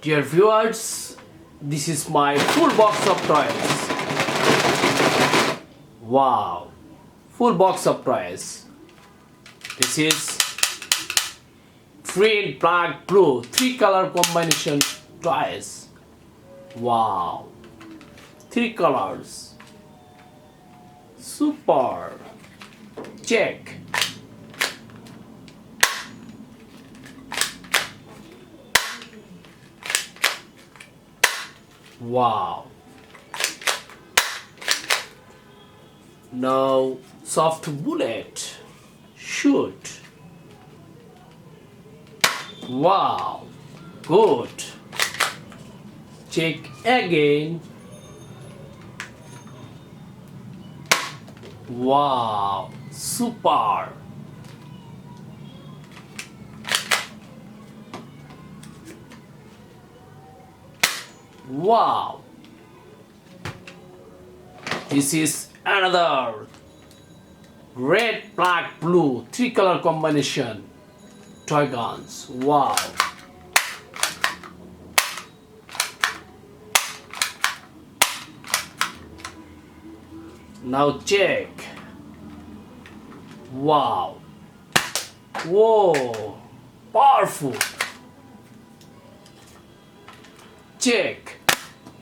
Dear viewers, this is my full box of toys. Wow, full box of toys. This is green, black, blue, 3 color combination toys. Wow, 3 colors. Super. Check. Wow. Now soft bullet. Shoot. Wow. Good. Check again. Wow. Super. Wow. This is another red, black, blue, 3 color combination toy guns. Wow. Now check. Wow. Whoa. Powerful. Check.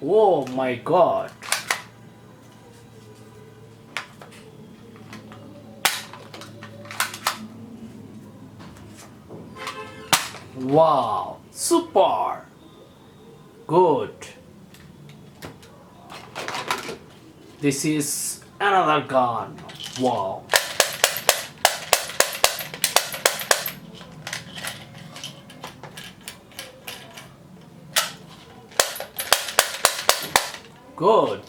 Oh my God. Wow. Super. Good. This is another gun. Wow. Good.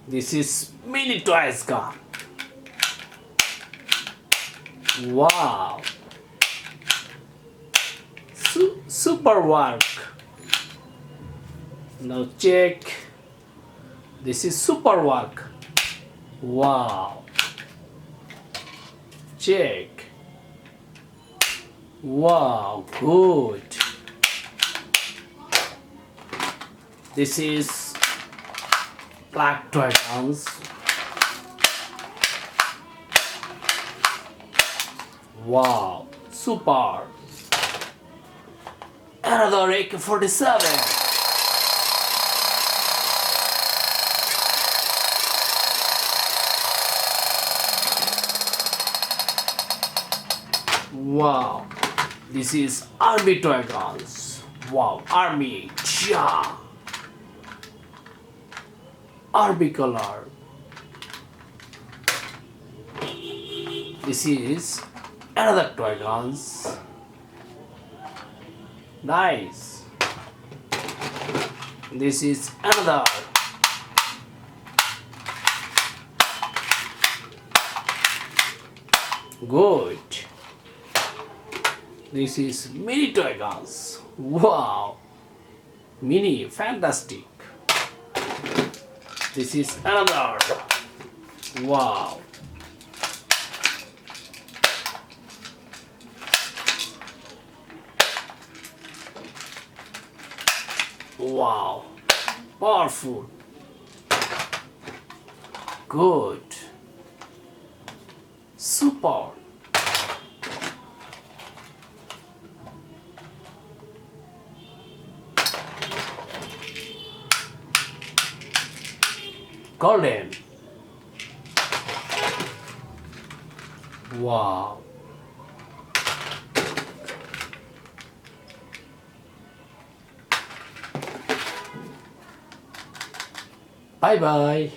This is mini toys gun. Wow. Super work. Now check. This is super work. Wow. Check. Wow, good. This is black toy guns. Wow, super. Another AK-47. Wow, this is army toy guns. Wow, army. Yeah. Army color. This is another toy guns. Nice. This is another. Good. This is mini toy guns. Wow. Mini, fantastic. This is another. Wow. Wow. Powerful. Good. Super. Golden. Wow. Bye bye.